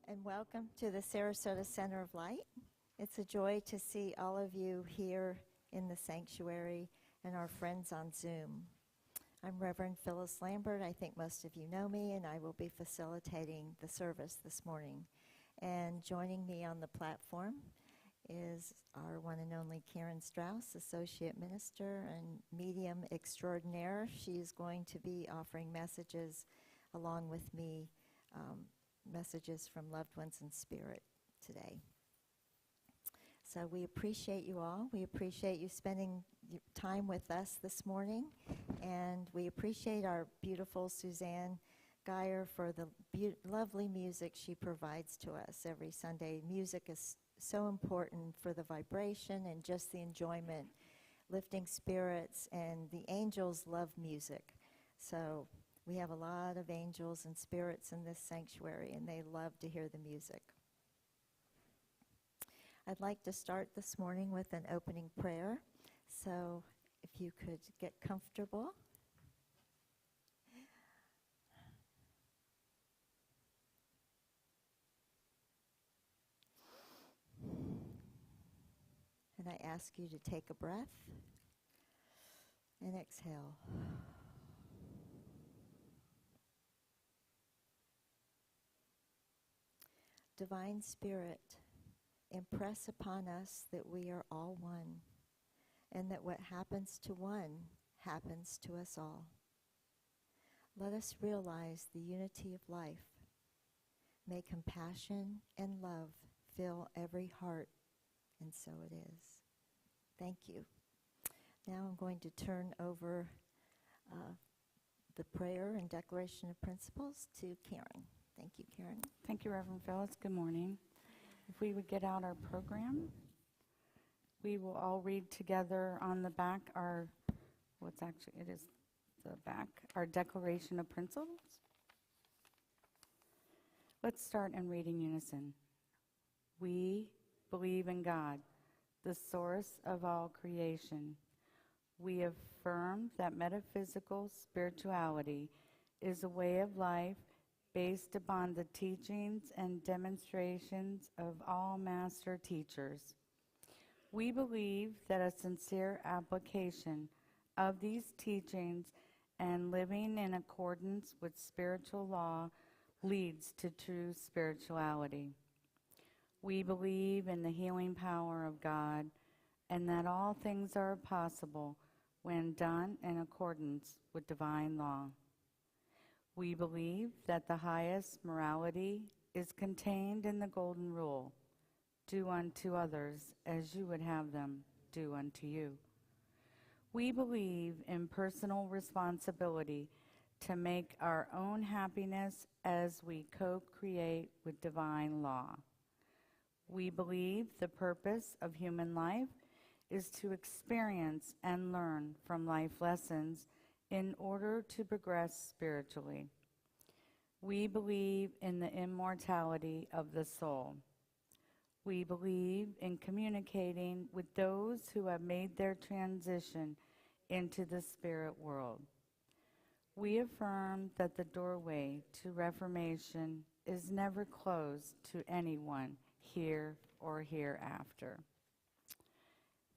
And welcome to the Sarasota Center of Light. It's a joy to see all of you here in the sanctuary and our friends on Zoom. I'm Reverend Phyllis Lambert. I think most of you know me, and I will be facilitating the service this morning. And joining me on the platform is our one and only Karen Strauss, Associate Minister and Medium Extraordinaire. She is going to be offering messages along with me, messages from loved ones in spirit today. So we appreciate you all. We appreciate you spending time with us this morning. And we appreciate our beautiful Suzanne Geyer for the lovely music she provides to us every Sunday. Music is so important for the vibration and just the enjoyment, lifting spirits, and the angels love music. So we have a lot of angels and spirits in this sanctuary, and they love to hear the music. I'd like to start this morning with an opening prayer. So if you could get comfortable. And I ask you to take a breath and exhale. Divine Spirit, impress upon us that we are all one, and that what happens to one happens to us all. Let us realize the unity of life. May compassion and love fill every heart, and so it is. Thank you. Now I'm going to turn over the prayer and declaration of principles to Karen. Thank you, Karen. Thank you, Reverend Phyllis. Good morning. If we would get out our program, we will all read together on the back our declaration of principles. Let's start in reading unison. We believe in God, the source of all creation. We affirm that metaphysical spirituality is a way of life based upon the teachings and demonstrations of all master teachers. We believe that a sincere application of these teachings and living in accordance with spiritual law leads to true spirituality. We believe in the healing power of God and that all things are possible when done in accordance with divine law. We believe that the highest morality is contained in the Golden Rule: do unto others as you would have them do unto you. We believe in personal responsibility to make our own happiness as we co-create with divine law. We believe the purpose of human life is to experience and learn from life lessons in order to progress spiritually. We believe in the immortality of the soul. We believe in communicating with those who have made their transition into the spirit world. We affirm that the doorway to reformation is never closed to anyone here or hereafter.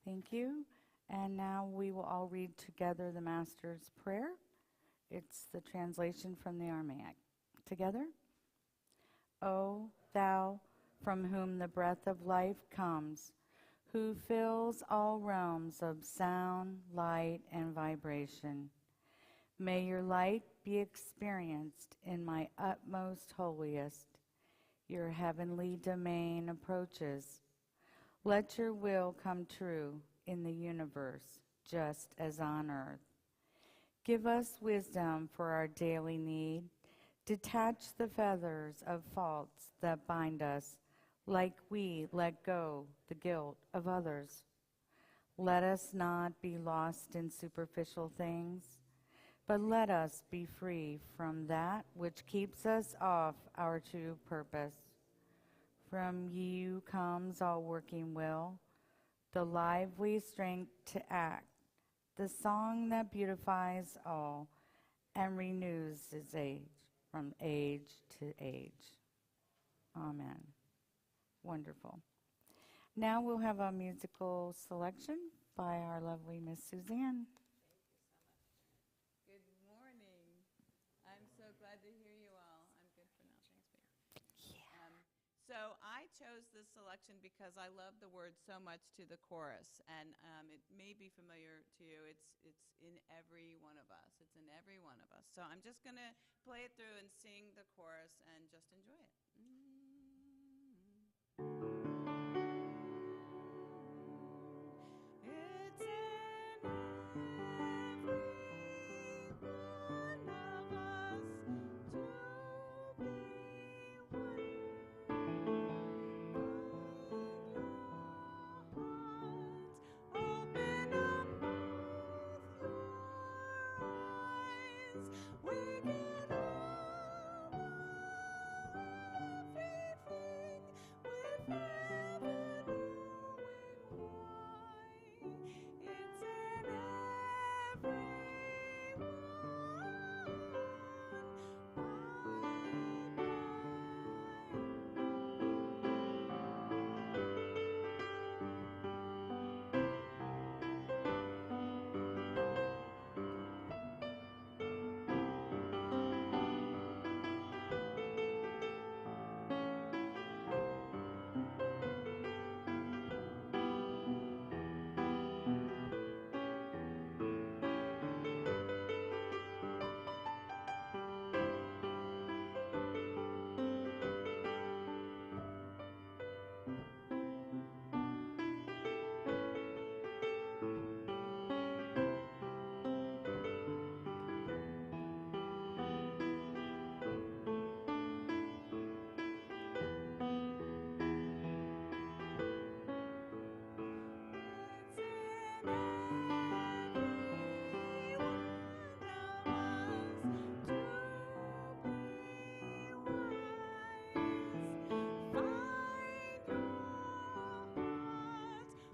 Thank you. And now we will all read together the Master's Prayer. It's the translation from the Aramaic. Together? O thou from whom the breath of life comes, who fills all realms of sound, light, and vibration, may your light be experienced in my utmost holiest. Your heavenly domain approaches. Let your will come true in the universe, just as on earth. Give us wisdom for our daily need. Detach the feathers of faults that bind us, like we let go the guilt of others. Let us not be lost in superficial things, but let us be free from that which keeps us off our true purpose. From you comes all working will, the lively strength to act, the song that beautifies all and renews its age from age to age. Amen. Wonderful. Now we'll have a musical selection by our lovely Miss Suzanne. Good morning. I'm so glad to hear you all. I'm good for now. Thanks, Peter. Yeah. So I chose this selection because I love the words so much to the chorus, and it may be familiar to you. It's in every one of us. It's in every one of us. So I'm just going to play it through and sing the chorus and just enjoy it. It's in every one of us to be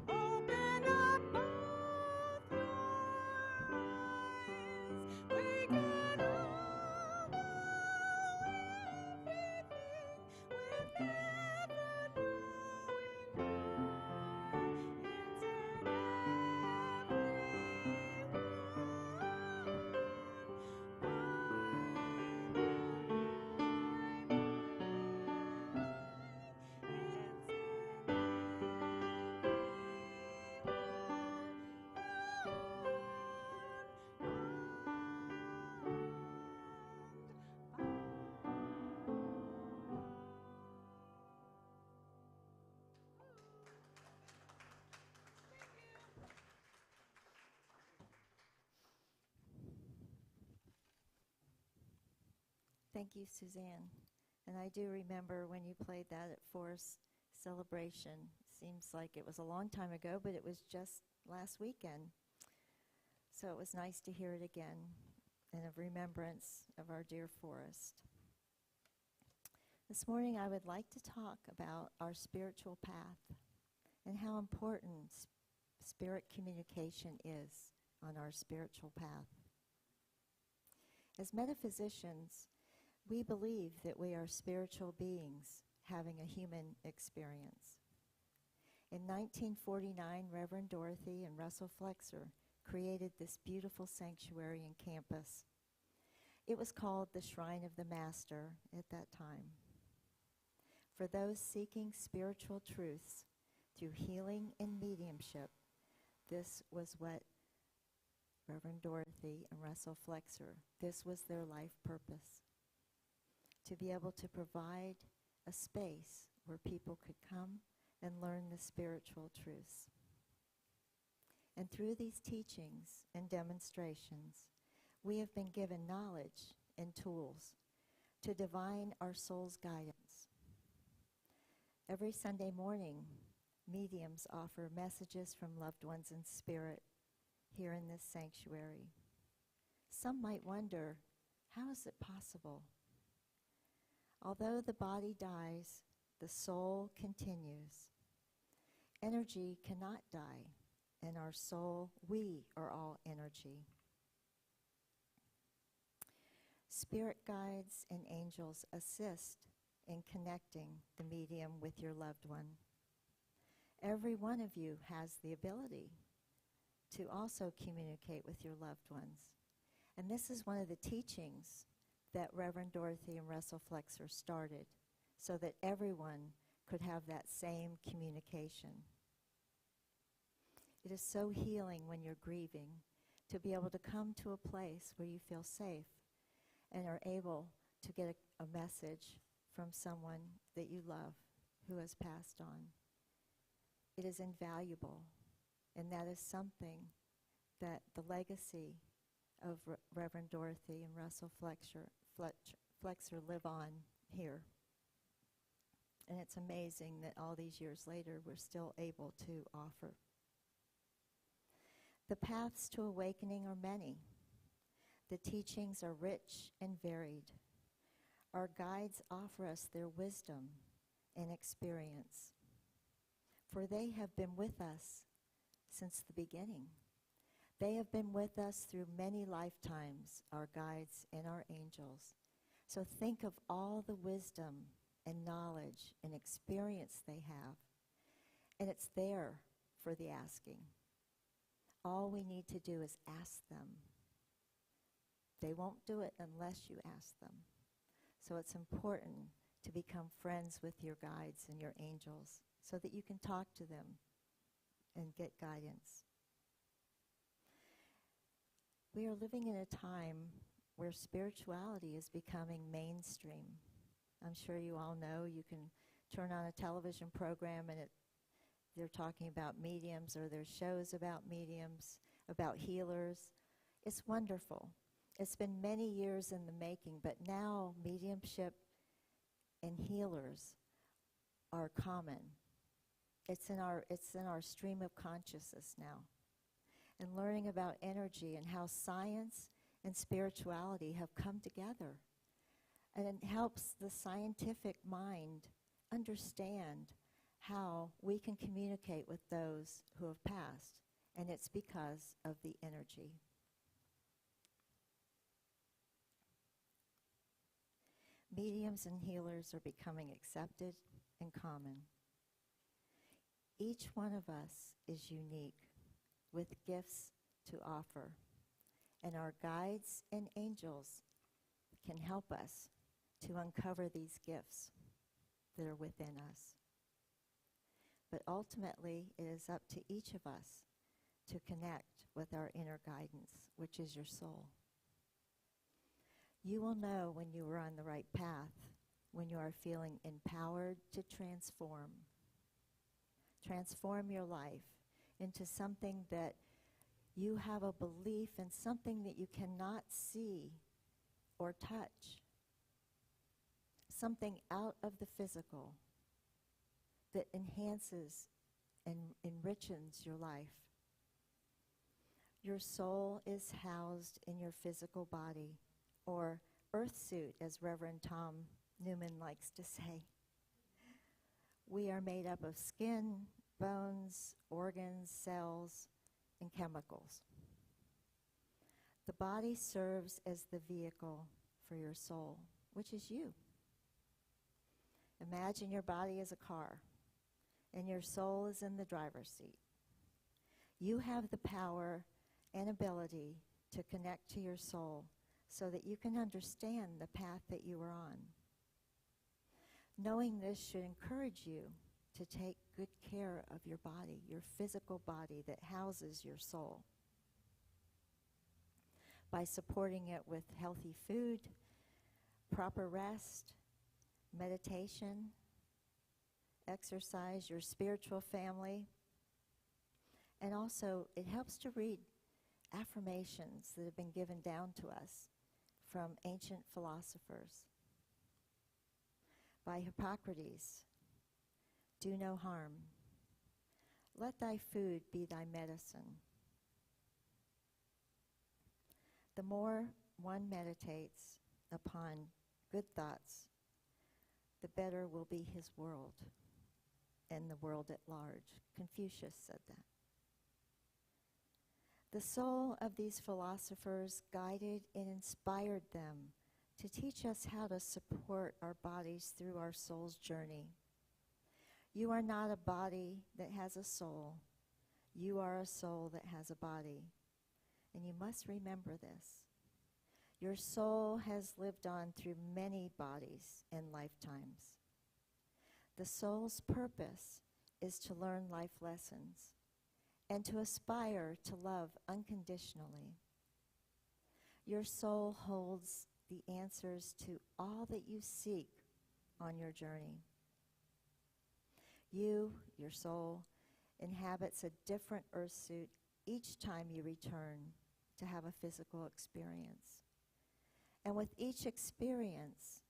open up both your eyes. We can all know everything without knowing why. It's in Thank you, Suzanne. And I do remember when you played that at Forest Celebration. Seems like it was a long time ago, but it was just last weekend. So it was nice to hear it again and of remembrance of our dear Forest. This morning I would like to talk about our spiritual path and how important spirit communication is on our spiritual path. As metaphysicians, We believe that we are spiritual beings having a human experience. In 1949, Reverend Dorothy and Russell Flexer created this beautiful sanctuary in campus. It was called the Shrine of the Master at that time. For those seeking spiritual truths through healing and mediumship, this was what Reverend Dorothy and Russell Flexer, this was their life purpose. To be able to provide a space where people could come and learn the spiritual truths. And through these teachings and demonstrations, we have been given knowledge and tools to divine our soul's guidance. Every Sunday morning, mediums offer messages from loved ones in spirit here in this sanctuary. Some might wonder, how is it possible? Although the body dies, the soul continues. Energy cannot die, and our soul, we are all energy. Spirit guides and angels assist in connecting the medium with your loved one. Every one of you has the ability to also communicate with your loved ones. And this is one of the teachings that Reverend Dorothy and Russell Flexer started, so that everyone could have that same communication. It is so healing when you're grieving to be able to come to a place where you feel safe and are able to get a message from someone that you love who has passed on. It is invaluable, and that is something that the legacy of Reverend Dorothy and Russell Flexer live on here. And it's amazing that all these years later we're still able to offer. The paths to awakening are many. The teachings are rich and varied. Our guides offer us their wisdom and experience, for they have been with us since the beginning. They have been with us through many lifetimes, our guides and our angels. So think of all the wisdom and knowledge and experience they have, and it's there for the asking. All we need to do is ask them. They won't do it unless you ask them. So it's important to become friends with your guides and your angels so that you can talk to them and get guidance. We are living in a time where spirituality is becoming mainstream. I'm sure you all know, you can turn on a television program and they're talking about mediums, or there's shows about mediums, about healers. It's wonderful. It's been many years in the making, but now mediumship and healers are common. It's in our stream of consciousness now. And learning about energy and how science and spirituality have come together. And it helps the scientific mind understand how we can communicate with those who have passed. And it's because of the energy. Mediums and healers are becoming accepted and common. Each one of us is unique, with gifts to offer, and our guides and angels can help us to uncover these gifts that are within us. But ultimately, it is up to each of us to connect with our inner guidance, which is your soul. You will know when you are on the right path, when you are feeling empowered to transform. Transform your life into something that you have a belief in, something that you cannot see or touch. Something out of the physical that enhances and enriches your life. Your soul is housed in your physical body, or earth suit, as Reverend Tom Newman likes to say. We are made up of skin, bones, organs, cells, and chemicals. The body serves as the vehicle for your soul. which is you. Imagine your body as a car, and your soul is in the driver's seat. You have the power and ability to connect to your soul so that you can understand the path that you are on. Knowing this should encourage you to take good care of your body, your physical body that houses your soul, by supporting it with healthy food, proper rest, meditation, exercise, your spiritual family. And also, it helps to read affirmations that have been given down to us from ancient philosophers. By Hippocrates, do no harm. Let thy food be thy medicine. The more one meditates upon good thoughts, the better will be his world and the world at large. Confucius said that. The soul of these philosophers guided and inspired them to teach us how to support our bodies through our soul's journey. You are not a body that has a soul. You are a soul that has a body. And you must remember this. Your soul has lived on through many bodies and lifetimes. The soul's purpose is to learn life lessons and to aspire to love unconditionally. Your soul holds the answers to all that you seek on your journey. You, your soul, inhabits a different earth suit each time you return to have a physical experience. And with each experience,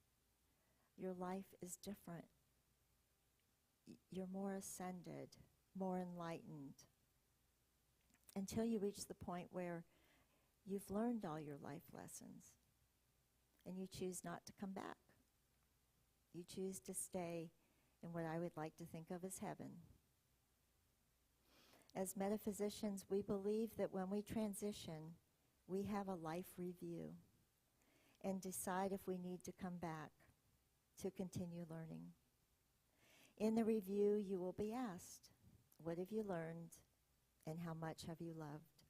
your life is different. You're more ascended, more enlightened, until you reach the point where you've learned all your life lessons and you choose not to come back. You choose to stay in what I would like to think of as heaven. As metaphysicians, we believe that when we transition, we have a life review and decide if we need to come back to continue learning. In the review, you will be asked, what have you learned and how much have you loved?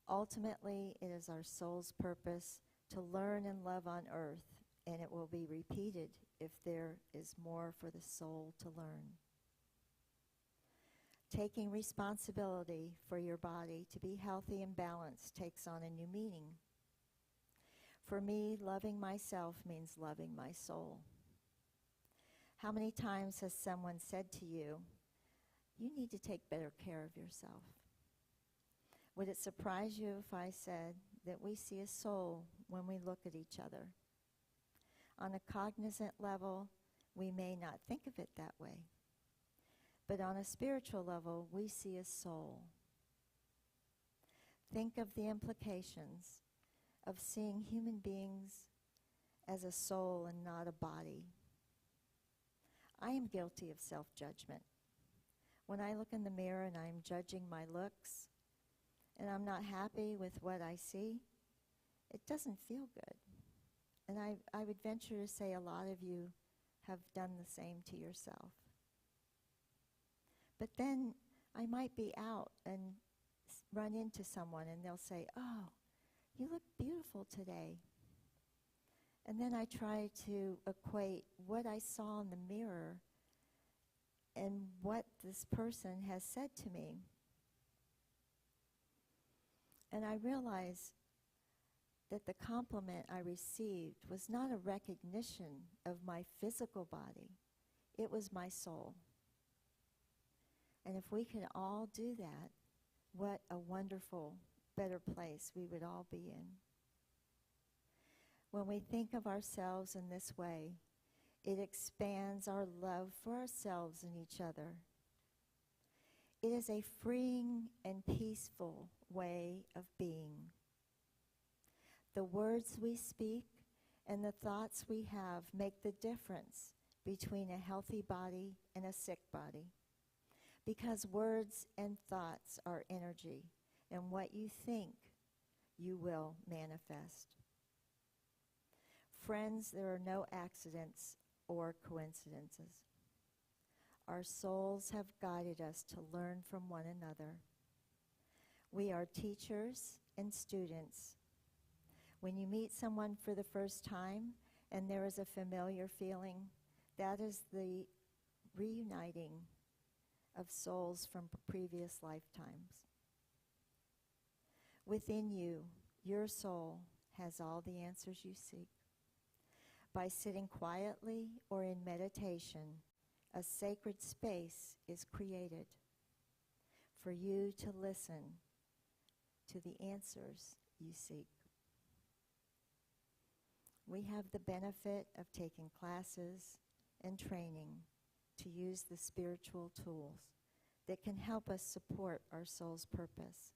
Ultimately, it is our soul's purpose to learn and love on earth, and it will be repeated if there is more for the soul to learn. Taking responsibility for your body to be healthy and balanced takes on a new meaning. For me, loving myself means loving my soul. How many times has someone said to you, you need to take better care of yourself? Would it surprise you if I said that we see a soul when we look at each other? On a cognizant level, we may not think of it that way. But on a spiritual level, we see a soul. Think of the implications of seeing human beings as a soul and not a body. I am guilty of self-judgment. When I look in the mirror and I'm judging my looks, and I'm not happy with what I see, it doesn't feel good. And I would venture to say a lot of you have done the same to yourself. But then I might be out and run into someone and they'll say, oh, you look beautiful today. And then I try to equate what I saw in the mirror and what this person has said to me. And I realize that the compliment I received was not a recognition of my physical body. It was my soul. And if we could all do that, what a wonderful, better place we would all be in. When we think of ourselves in this way, it expands our love for ourselves and each other. It is a freeing and peaceful way of being. The words we speak and the thoughts we have make the difference between a healthy body and a sick body. Because words and thoughts are energy, and what you think, you will manifest. Friends, there are no accidents or coincidences. Our souls have guided us to learn from one another. We are teachers and students. When you meet someone for the first time and there is a familiar feeling, that is the reuniting of souls from previous lifetimes. Within you, your soul has all the answers you seek. By sitting quietly or in meditation, a sacred space is created for you to listen to the answers you seek. We have the benefit of taking classes and training to use the spiritual tools that can help us support our soul's purpose.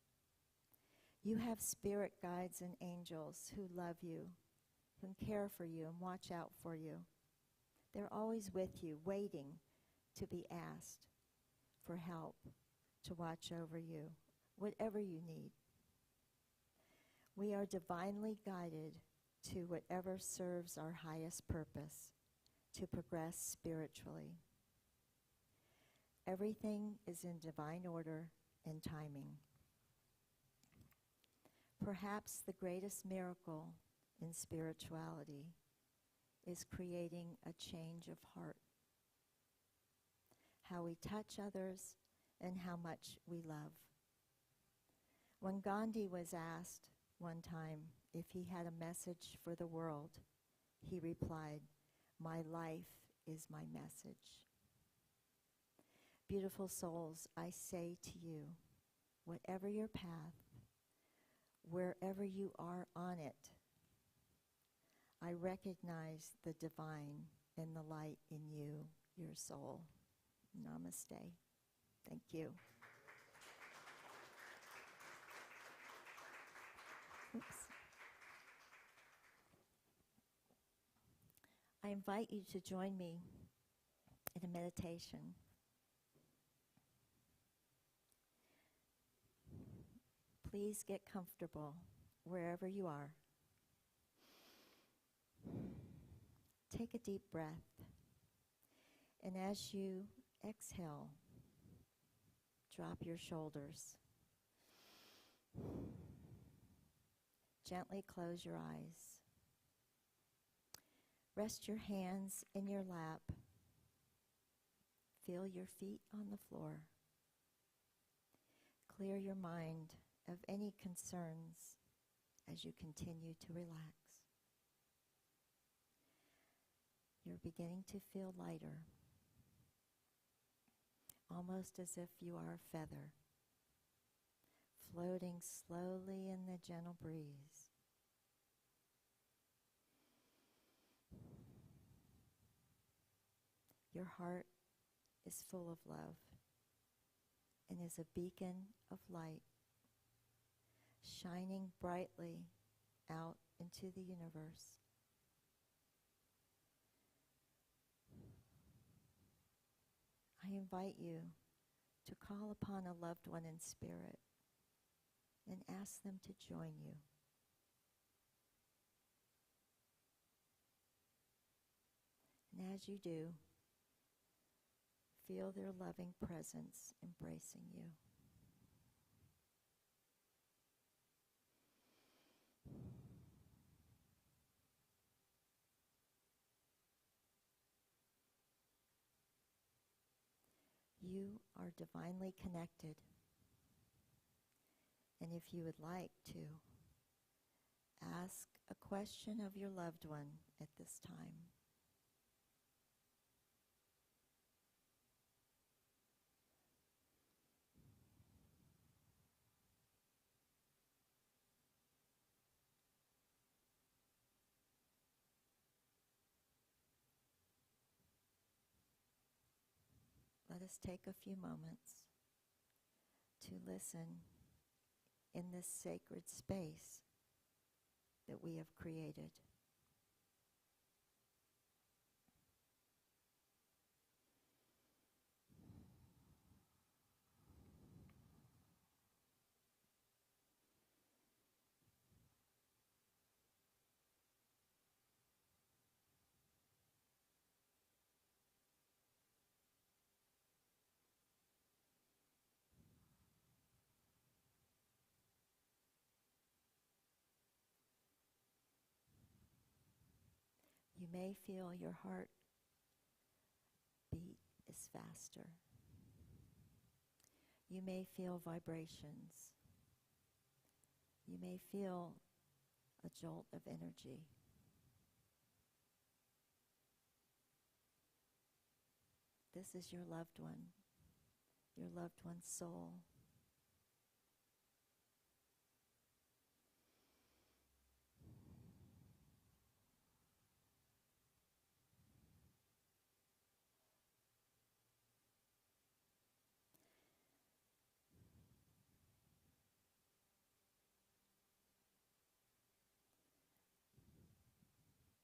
You have spirit guides and angels who love you, who care for you and watch out for you. They're always with you, waiting to be asked for help, to watch over you, whatever you need. We are divinely guided to whatever serves our highest purpose, to progress spiritually. Everything is in divine order and timing. Perhaps the greatest miracle in spirituality is creating a change of heart. How we touch others and how much we love. When Gandhi was asked one time if he had a message for the world, he replied, "My life is my message." Beautiful souls, I say to you, whatever your path, wherever you are on it, I recognize the divine and the light in you, your soul. Namaste. Thank you. Oops. I invite you to join me in a meditation. Please get comfortable wherever you are. Take a deep breath. And as you exhale, drop your shoulders. Gently close your eyes. Rest your hands in your lap. Feel your feet on the floor. Clear your mind of any concerns as you continue to relax. You're beginning to feel lighter, almost as if you are a feather, floating slowly in the gentle breeze. Your heart is full of love and is a beacon of light, shining brightly out into the universe. I invite you to call upon a loved one in spirit and ask them to join you. And as you do, feel their loving presence embracing you. You are divinely connected. And if you would like to, ask a question of your loved one at this time. Let us take a few moments to listen in this sacred space that we have created. may feel your heart beat is faster. You may feel vibrations. You may feel a jolt of energy. This is your loved one's soul.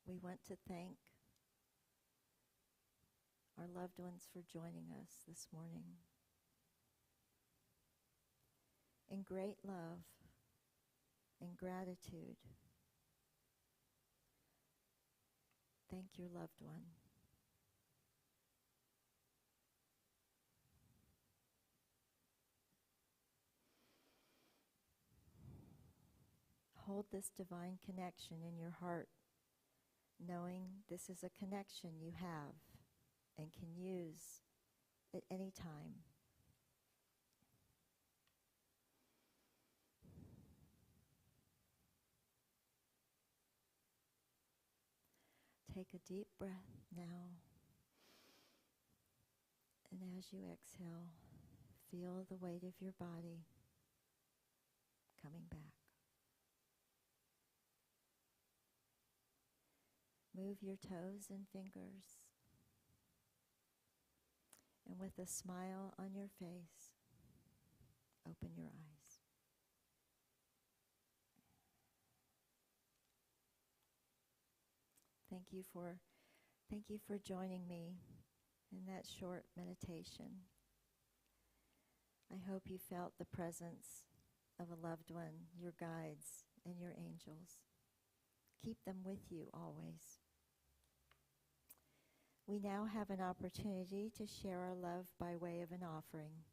We want to thank our loved ones for joining us this morning. In great love and gratitude, thank your loved one. Hold this divine connection in your heart, knowing this is a connection you have and can use at any time. Take a deep breath now, and as you exhale, feel the weight of your body coming back. Move your toes and fingers, and with a smile on your face, open your eyes. Thank you for joining me in that short meditation. I hope you felt the presence of a loved one, your guides, and your angels. Keep them with you always. We now have an opportunity to share our love by way of an offering.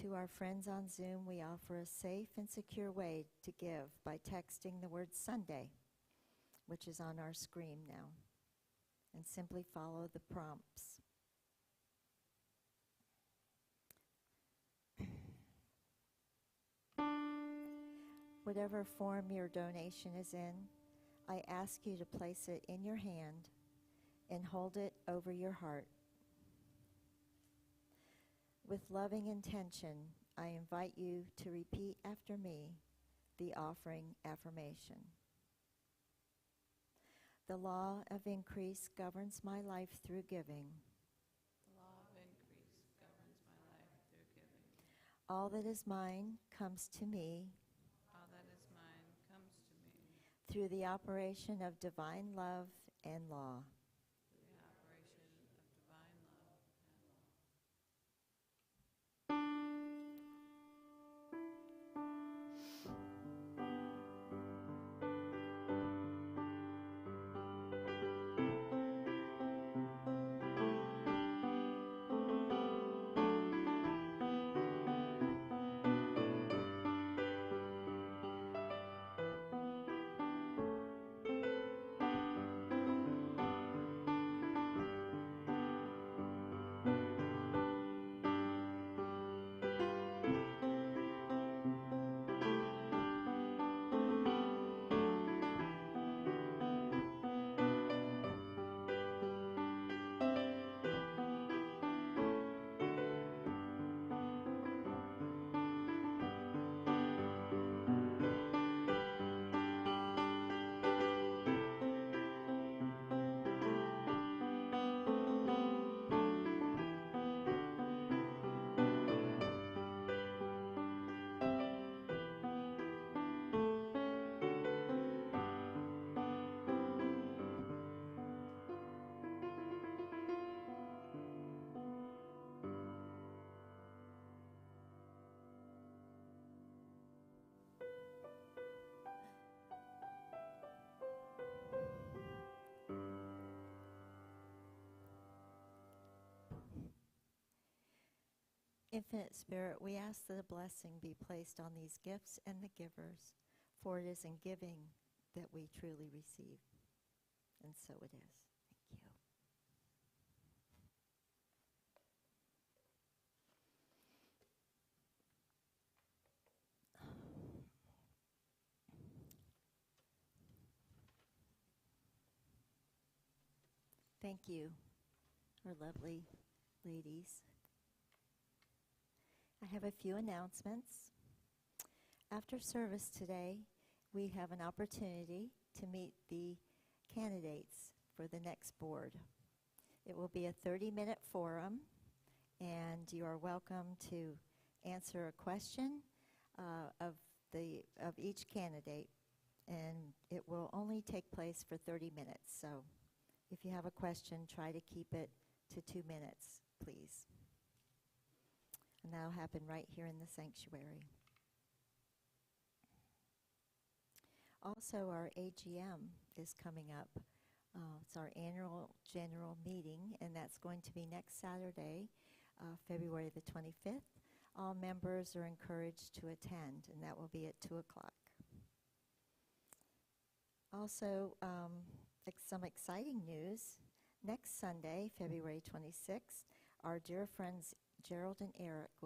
To our friends on Zoom, we offer a safe and secure way to give by texting the word Sunday, which is on our screen now, and simply follow the prompts. Whatever form your donation is in, I ask you to place it in your hand and hold it over your heart. With loving intention, I invite you to repeat after me the offering affirmation. The law of increase governs my life through giving. The law of increase governs my life through giving. All that is mine comes to me All that is mine comes to me through the operation of divine love and law. through the operation of divine love and law. Infinite Spirit, we ask that a blessing be placed on these gifts and the givers, for it is in giving that we truly receive. and so it is. Thank you. Thank you, our lovely ladies. I have a few announcements. After service today, we have an opportunity to meet the candidates for the next board. It will be a 30-minute forum, and you are welcome to answer a question of each candidate, and it will only take place for 30 minutes. So if you have a question, try to keep it to 2 minutes, please. And that'll happen right here in the sanctuary. Also, our AGM is coming up. It's our annual general meeting, and that's going to be next Saturday, February the 25th. All members are encouraged to attend, and that will be at 2 o'clock. Also, some exciting news. Next Sunday, February 26th, our dear friends Gerald and Eric will